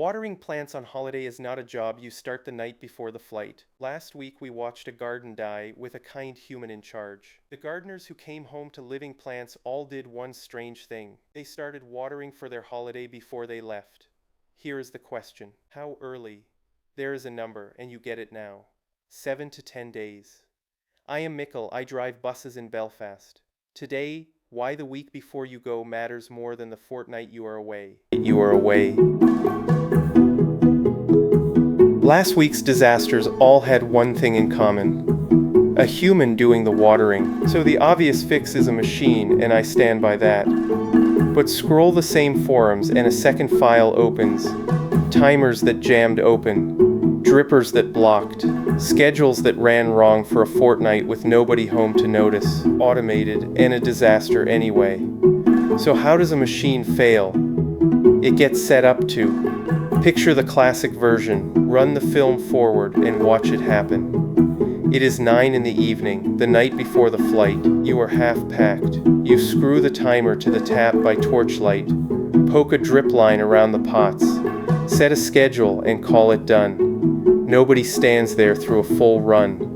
Watering plants on holiday is not a job you start the night before the flight. Last week we watched a garden die with a kind human in charge. The gardeners who came home to living plants all did one strange thing. They started watering for their holiday before they left. Here is the question. How early? There is a number, and you get it now. 7 to 10 days. I am Mikkel. I drive buses in Belfast. Today, why the week before you go matters more than the fortnight you are away. Last week's disasters all had one thing in common. A human doing the watering. So the obvious fix is a machine, and I stand by that. But scroll the same forums and a second file opens. Timers that jammed open. Drippers that blocked. Schedules that ran wrong for a fortnight with nobody home to notice. Automated and a disaster anyway. So how does a machine fail? It gets set up to. Picture the classic version, run the film forward and watch it happen. It is 9 in the evening, the night before the flight. You are half packed. You screw the timer to the tap by torchlight. Poke a drip line around the pots. Set a schedule and call it done. Nobody stands there through a full run.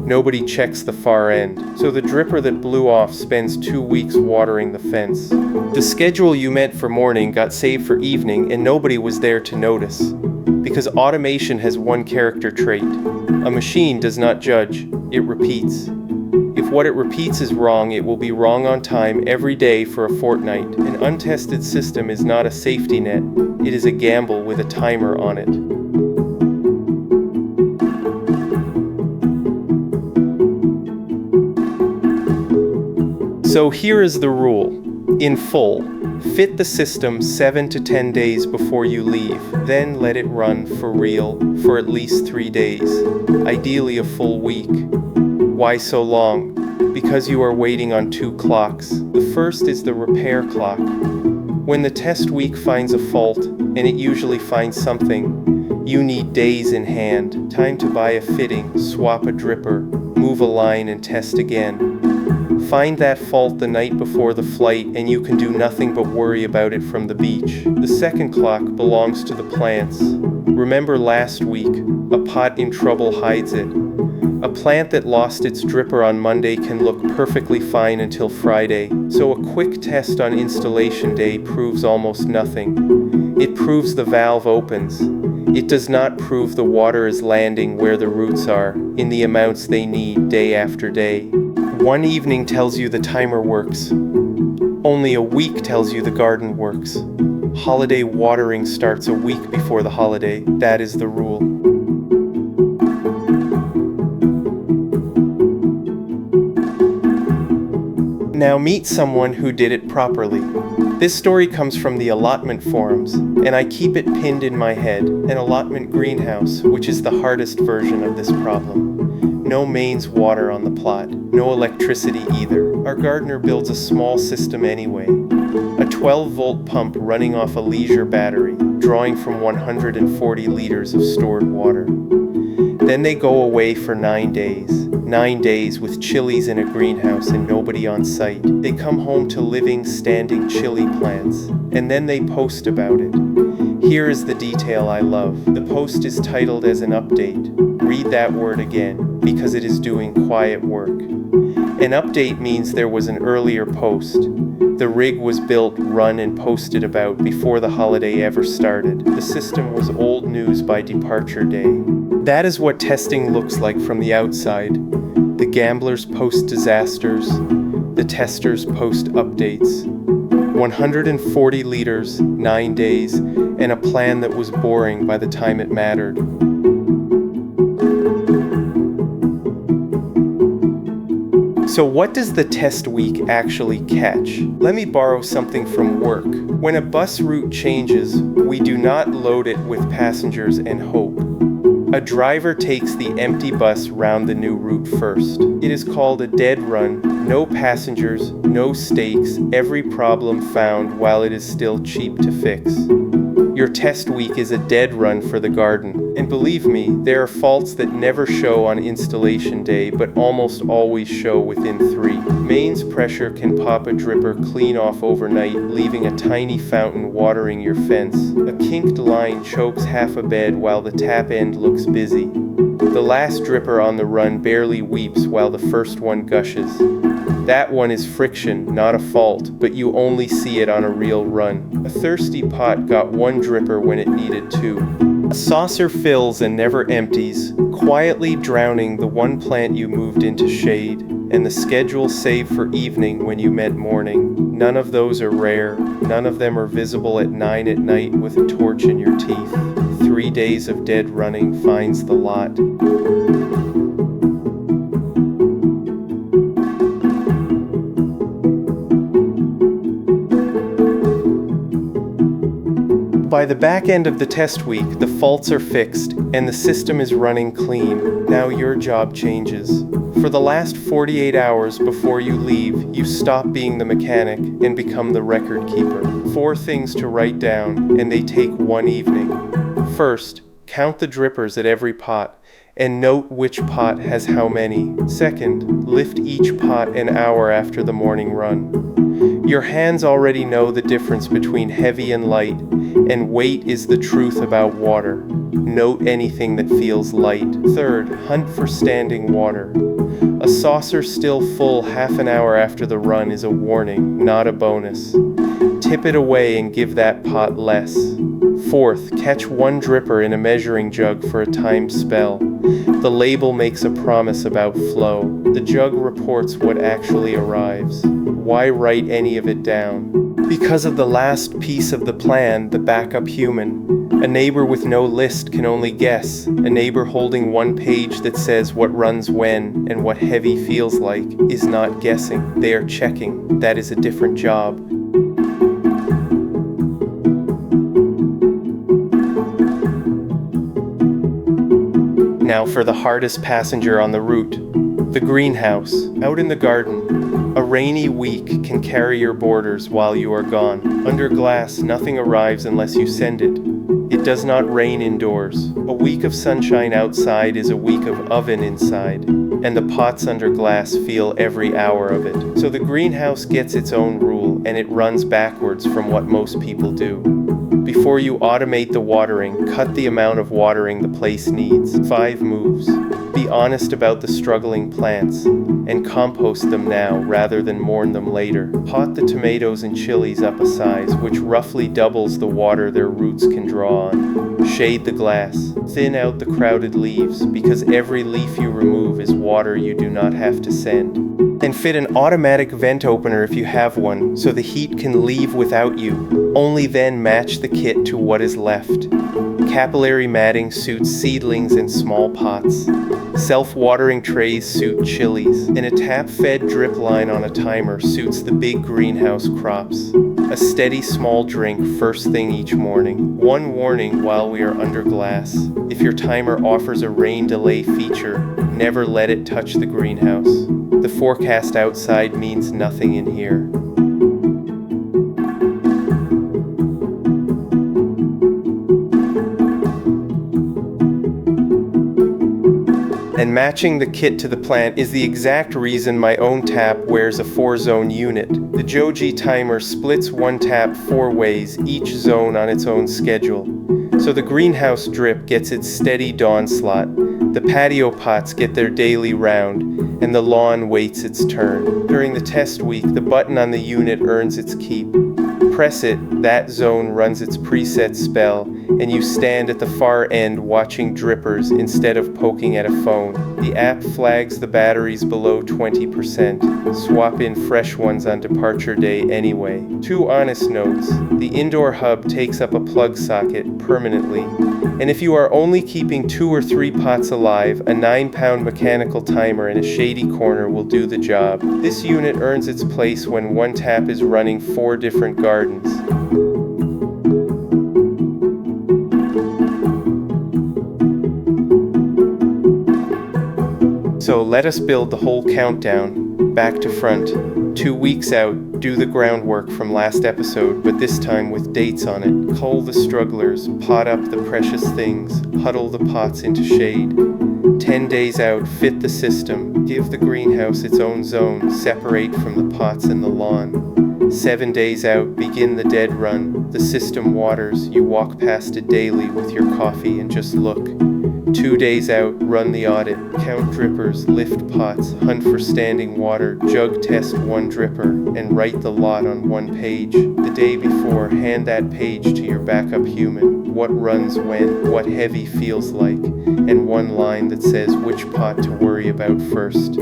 Nobody checks the far end, so the dripper that blew off spends 2 weeks watering the fence. The schedule you meant for morning got saved for evening and nobody was there to notice. Because automation has one character trait. A machine does not judge, it repeats. If what it repeats is wrong, it will be wrong on time every day for a fortnight. An untested system is not a safety net, it is a gamble with a timer on it. So here is the rule. In full, fit the system 7 to 10 days before you leave. Then let it run for real for at least 3 days. Ideally a full week. Why so long? Because you are waiting on 2 clocks. The first is the repair clock. When the test week finds a fault, and it usually finds something, you need days in hand. Time to buy a fitting, swap a dripper, move a line and test again. Find that fault the night before the flight and you can do nothing but worry about it from the beach. The second clock belongs to the plants. Remember last week, a pot in trouble hides it. A plant that lost its dripper on Monday can look perfectly fine until Friday, so a quick test on installation day proves almost nothing. It proves the valve opens. It does not prove the water is landing where the roots are, in the amounts they need day after day. One evening tells you the timer works. Only a week tells you the garden works. Holiday watering starts a week before the holiday. That is the rule. Now meet someone who did it properly. This story comes from the allotment forums, and I keep it pinned in my head. An allotment greenhouse, which is the hardest version of this problem. No mains water on the plot, no electricity either. Our gardener builds a small system anyway. A 12-volt pump running off a leisure battery, drawing from 140 liters of stored water. Then they go away for 9 days. 9 days with chilies in a greenhouse and nobody on site. They come home to living, standing chili plants, and then they post about it. Here is the detail I love. The post is titled as an update. Read that word again, because it is doing quiet work. An update means there was an earlier post. The rig was built, run, and posted about before the holiday ever started. The system was old news by departure day. That is what testing looks like from the outside. The gamblers post disasters. The testers post updates. 140 liters, 9 days, and a plan that was boring by the time it mattered. So what does the test week actually catch? Let me borrow something from work. When a bus route changes, we do not load it with passengers and hope. A driver takes the empty bus round the new route first. It is called a dead run, no passengers, no stakes, every problem found while it is still cheap to fix. your test week is a dead run for the garden. And believe me, there are faults that never show on installation day, but almost always show within 3. Mains pressure can pop a dripper clean off overnight, leaving a tiny fountain watering your fence. A kinked line chokes half a bed while the tap end looks busy. The last dripper on the run barely weeps while the first one gushes. That one is friction, not a fault, but you only see it on a real run. A thirsty pot got 1 dripper when it needed 2. A saucer fills and never empties, quietly drowning the one plant you moved into shade, and the schedule saved for evening when you meant morning. None of those are rare. None of them are visible at 9 at night with a torch in your teeth. 3 days of dead running finds the lot. By the back end of the test week, the faults are fixed and the system is running clean. Now your job changes. For the last 48 hours before you leave, you stop being the mechanic and become the record keeper. 4 things to write down, and they take 1 evening. First, count the drippers at every pot and note which pot has how many. Second, lift each pot an hour after the morning run. Your hands already know the difference between heavy and light, and weight is the truth about water. Note anything that feels light. Third, hunt for standing water. A saucer still full half an hour after the run is a warning, not a bonus. Tip it away and give that pot less. Fourth, catch 1 dripper in a measuring jug for a timed spell. The label makes a promise about flow. The jug reports what actually arrives. Why write any of it down? Because of the last piece of the plan, the backup human. A neighbor with no list can only guess. A neighbor holding 1 page that says what runs when and what heavy feels like is not guessing. They are checking. That is a different job. Now for the hardest passenger on the route, the greenhouse, out in the garden. A rainy week can carry your borders while you are gone. Under glass, nothing arrives unless you send it. It does not rain indoors. A week of sunshine outside is a week of oven inside, and the pots under glass feel every hour of it. So the greenhouse gets its own rule, and it runs backwards from what most people do. Before you automate the watering, cut the amount of watering the place needs. 5 moves. Be honest about the struggling plants, and compost them now rather than mourn them later. Pot the tomatoes and chilies up a size, which roughly doubles the water their roots can draw on. Shade the glass. Thin out the crowded leaves, because every leaf you remove is water you do not have to send. And fit an automatic vent opener if you have one, so the heat can leave without you. Only then match the kit to what is left. Capillary matting suits seedlings in small pots. Self-watering trays suit chilies, and a tap-fed drip line on a timer suits the big greenhouse crops. A steady small drink first thing each morning. 1 warning while we are under glass. If your timer offers a rain delay feature, never let it touch the greenhouse. The forecast outside means nothing in here. And matching the kit to the plant is the exact reason my own tap wears a 4-zone unit. The Johgee timer splits 1 tap 4 ways, each zone on its own schedule. So the greenhouse drip gets its steady dawn slot, the patio pots get their daily round, and the lawn waits its turn. During the test week, the button on the unit earns its keep. Press it, that zone runs its preset spell, and you stand at the far end watching drippers instead of poking at a phone. The app flags the batteries below 20%. Swap in fresh ones on departure day anyway. 2 honest notes. The indoor hub takes up a plug socket permanently, and if you are only keeping 2 or 3 pots alive, a 9-pound mechanical timer in a shady corner will do the job. This unit earns its place when 1 tap is running 4 different gardens. So let us build the whole countdown, back to front. 2 weeks out, Do the groundwork from last episode, but this time with dates on it. Cull the strugglers, pot up the precious things, huddle the pots into shade. 10 days out, fit the system, give the greenhouse its own zone, separate from the pots and the lawn. 7 days out, begin the dead run, the system waters, you walk past it daily with your coffee and just look. 2 days out, run the audit, count drippers, lift pots, hunt for standing water, jug test one dripper, and write the lot on one page. The day before, hand that page to your backup human. What runs when, what heavy feels like, and one line that says which pot to worry about first.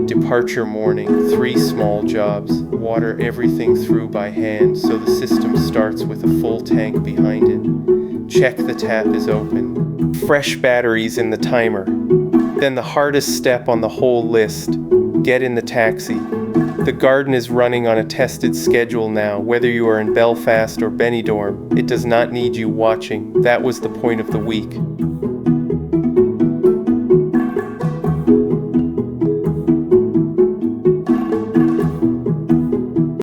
Departure morning, 3 small jobs. Water everything through by hand so the system starts with a full tank behind it. Check the tap is open. Fresh batteries in the timer. Then the hardest step on the whole list, get in the taxi. The garden is running on a tested schedule now. Whether you are in Belfast or Benidorm, it does not need you watching. That was the point of the week.